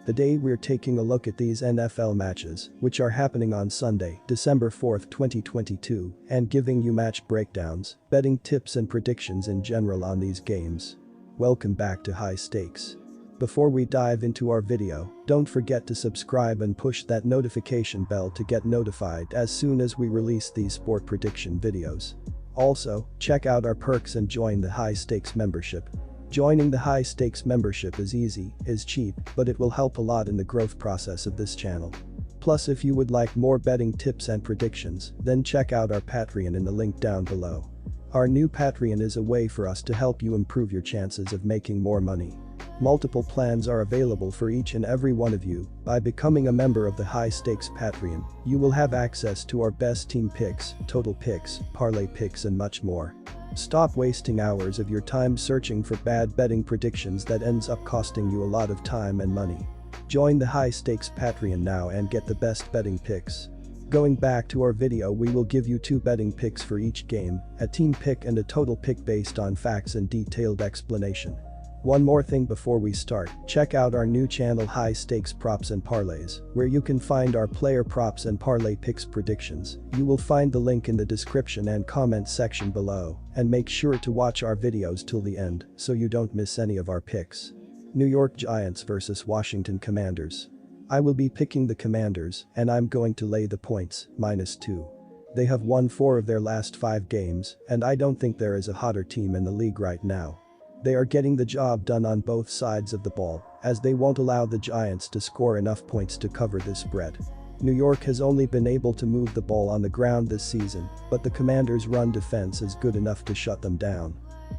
Today we're taking a look at these NFL matches, which are happening on Sunday, December 4th, 2022, and giving you match breakdowns, betting tips and predictions in general on these games. Welcome back to High Stakes. Before we dive into our video, don't forget to subscribe and push that notification bell to get notified as soon as we release these sport prediction videos. Also, check out our perks and join the High Stakes membership. Joining the High Stakes membership is easy, is cheap, but it will help a lot in the growth process of this channel. Plus, if you would like more betting tips and predictions, then check out our Patreon in the link down below. Our new Patreon is a way for us to help you improve your chances of making more money. Multiple plans are available for each and every one of you. By becoming a member of the High Stakes Patreon, you will have access to our best team picks, total picks, parlay picks and much more. Stop wasting hours of your time searching for bad betting predictions that ends up costing you a lot of time and money. Join the High Stakes Patreon now and get the best betting picks. Going back to our video, we will give you 2 betting picks for each game, a team pick and a total pick based on facts and detailed explanation. One more thing before we start, check out our new channel High Stakes Props and Parlays, where you can find our player props and parlay picks predictions. You will find the link in the description and comment section below, and make sure to watch our videos till the end so you don't miss any of our picks. New York Giants vs Washington Commanders. I will be picking the Commanders, and I'm going to lay the points, -2. They have won 4 of their last 5 games, and I don't think there is a hotter team in the league right now. They are getting the job done on both sides of the ball, as they won't allow the Giants to score enough points to cover this spread. New York has only been able to move the ball on the ground this season, but the Commanders' run defense is good enough to shut them down.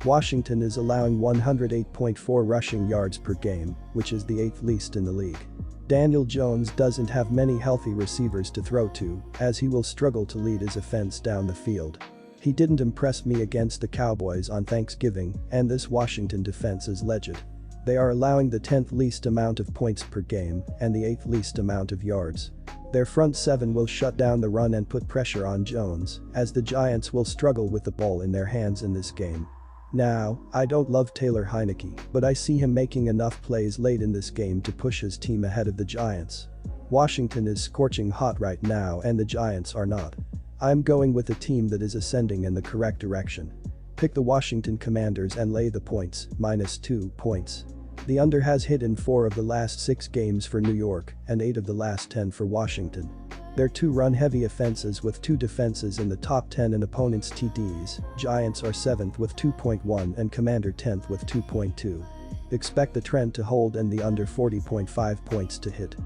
Washington is allowing 108.4 rushing yards per game, which is the 8th least in the league. Daniel Jones doesn't have many healthy receivers to throw to, as he will struggle to lead his offense down the field. He didn't impress me against the Cowboys on Thanksgiving, and this Washington defense is legit. They are allowing the 10th least amount of points per game and the 8th least amount of yards. Their front 7 will shut down the run and put pressure on Jones, as the Giants will struggle with the ball in their hands in this game. Now, I don't love Taylor Heinicke, but I see him making enough plays late in this game to push his team ahead of the Giants. Washington is scorching hot right now and the Giants are not. I'm going with a team that is ascending in the correct direction. Pick the Washington Commanders and lay the points, -2 points. The under has hit in 4 of the last 6 games for New York and 8 of the last 10 for Washington. They're 2 run-heavy offenses with 2 defenses in the top 10 in opponents' TDs. Giants are 7th with 2.1 and Commander 10th with 2.2. Expect the trend to hold and the under 40.5 points to hit.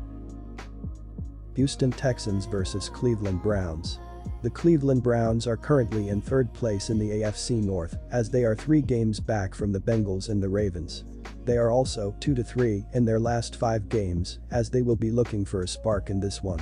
Houston Texans vs Cleveland Browns. The Cleveland Browns are currently in 3rd place in the AFC North, as they are 3 games back from the Bengals and the Ravens. They are also 2-3 in their last 5 games, as they will be looking for a spark in this one.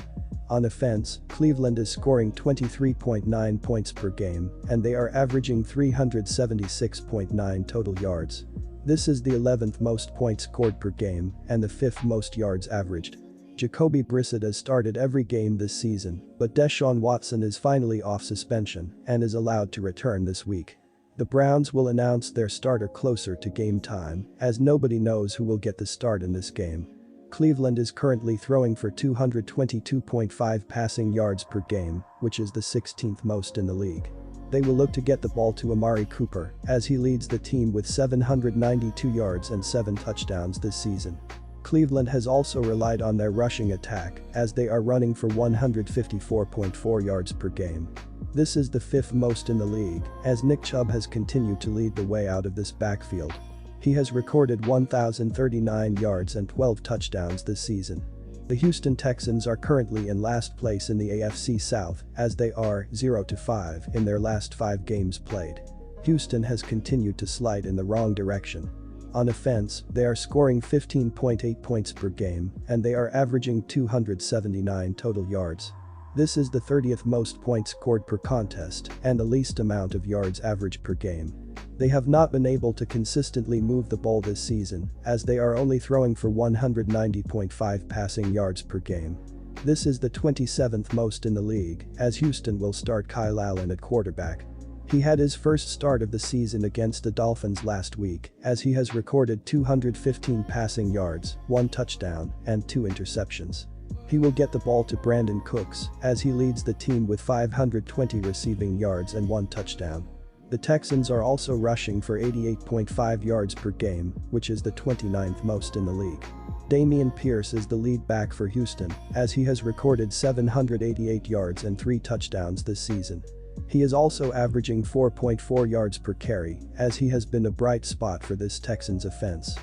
On offense, Cleveland is scoring 23.9 points per game, and they are averaging 376.9 total yards. This is the 11th most points scored per game and the 5th most yards averaged. Jacoby Brissett has started every game this season, but Deshaun Watson is finally off suspension and is allowed to return this week. The Browns will announce their starter closer to game time, as nobody knows who will get the start in this game. Cleveland is currently throwing for 222.5 passing yards per game, which is the 16th most in the league. They will look to get the ball to Amari Cooper, as he leads the team with 792 yards and 7 touchdowns this season. Cleveland has also relied on their rushing attack, as they are running for 154.4 yards per game. This is the 5th most in the league, as Nick Chubb has continued to lead the way out of this backfield. He has recorded 1,039 yards and 12 touchdowns this season. The Houston Texans are currently in last place in the AFC South, as they are 0-5 in their last 5 games played. Houston has continued to slide in the wrong direction. On offense, they are scoring 15.8 points per game, and they are averaging 279 total yards. This is the 30th most points scored per contest and the least amount of yards averaged per game. They have not been able to consistently move the ball this season, as they are only throwing for 190.5 passing yards per game. This is the 27th most in the league, as Houston will start Kyle Allen at quarterback. He had his first start of the season against the Dolphins last week, as he has recorded 215 passing yards, 1 touchdown, and 2 interceptions. He will get the ball to Brandon Cooks, as he leads the team with 520 receiving yards and 1 touchdown. The Texans are also rushing for 88.5 yards per game, which is the 29th most in the league. Dameon Pierce is the lead back for Houston, as he has recorded 788 yards and 3 touchdowns this season. He is also averaging 4.4 yards per carry, as he has been a bright spot for this Texans offense.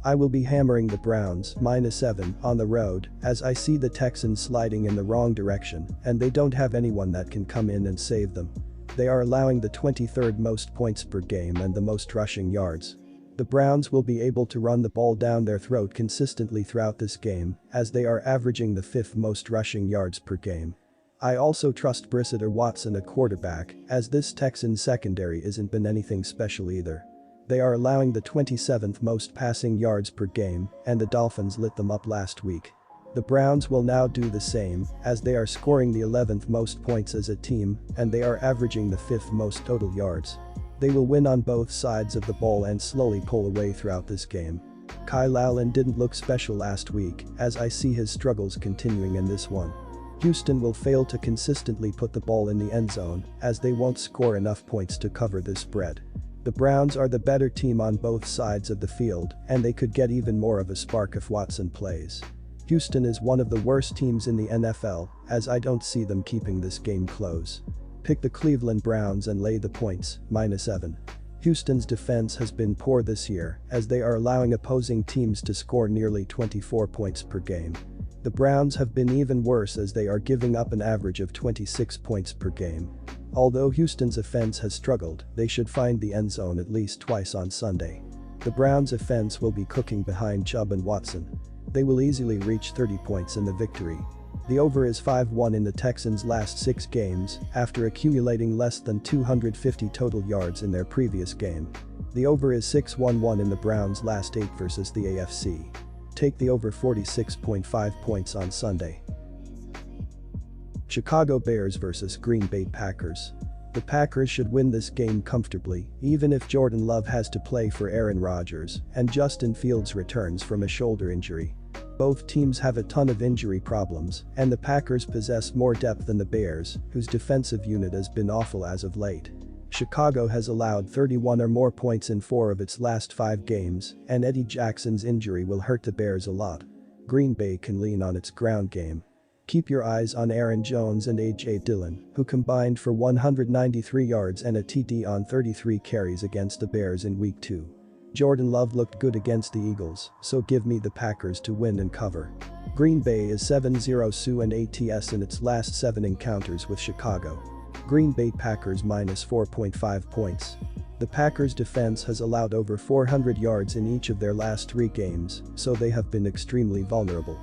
I will be hammering the Browns -7 on the road, as I see the Texans sliding in the wrong direction, and they don't have anyone that can come in and save them. They are allowing the 23rd most points per game and the most rushing yards. The Browns will be able to run the ball down their throat consistently throughout this game, as they are averaging the 5th most rushing yards per game. I also trust Brissett or Watson at quarterback, as this Texans secondary isn't been anything special either. They are allowing the 27th most passing yards per game, and the Dolphins lit them up last week. The Browns will now do the same, as they are scoring the 11th most points as a team, and they are averaging the 5th most total yards. They will win on both sides of the ball and slowly pull away throughout this game. Kyle Allen didn't look special last week, as I see his struggles continuing in this one. Houston will fail to consistently put the ball in the end zone, as they won't score enough points to cover this spread. The Browns are the better team on both sides of the field, and they could get even more of a spark if Watson plays. Houston is one of the worst teams in the NFL, as I don't see them keeping this game close. Pick the Cleveland Browns and lay the points, -7. Houston's defense has been poor this year, as they are allowing opposing teams to score nearly 24 points per game. The Browns have been even worse, as they are giving up an average of 26 points per game. Although Houston's offense has struggled, they should find the end zone at least twice on Sunday. The Browns' offense will be cooking behind Chubb and Watson. They will easily reach 30 points in the victory. The over is 5-1 in the Texans' last 6 games, after accumulating less than 250 total yards in their previous game. The over is 6-1-1 in the Browns' last 8 versus the AFC. Take the over 46.5 points on Sunday. Chicago Bears vs Green Bay Packers. The Packers should win this game comfortably, even if Jordan Love has to play for Aaron Rodgers and Justin Fields returns from a shoulder injury. Both teams have a ton of injury problems, and the Packers possess more depth than the Bears, whose defensive unit has been awful as of late. Chicago has allowed 31 or more points in 4 of its last 5 games, and Eddie Jackson's injury will hurt the Bears a lot. Green Bay can lean on its ground game. Keep your eyes on Aaron Jones and A.J. Dillon, who combined for 193 yards and a TD on 33 carries against the Bears in Week 2. Jordan Love looked good against the Eagles, so give me the Packers to win and cover. Green Bay is 7-0 SU and ATS in its last 7 encounters with Chicago. Green Bay Packers -4.5 points. The Packers' defense has allowed over 400 yards in each of their last 3 games, so they have been extremely vulnerable.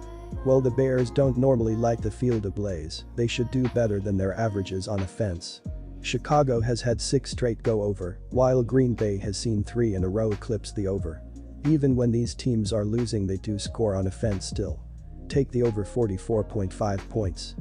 While the Bears don't normally light the field ablaze, they should do better than their averages on offense. Chicago has had 6 straight go over, while Green Bay has seen 3 in a row eclipse the over. Even when these teams are losing, they do score on offense still. Take the over 44.5 points.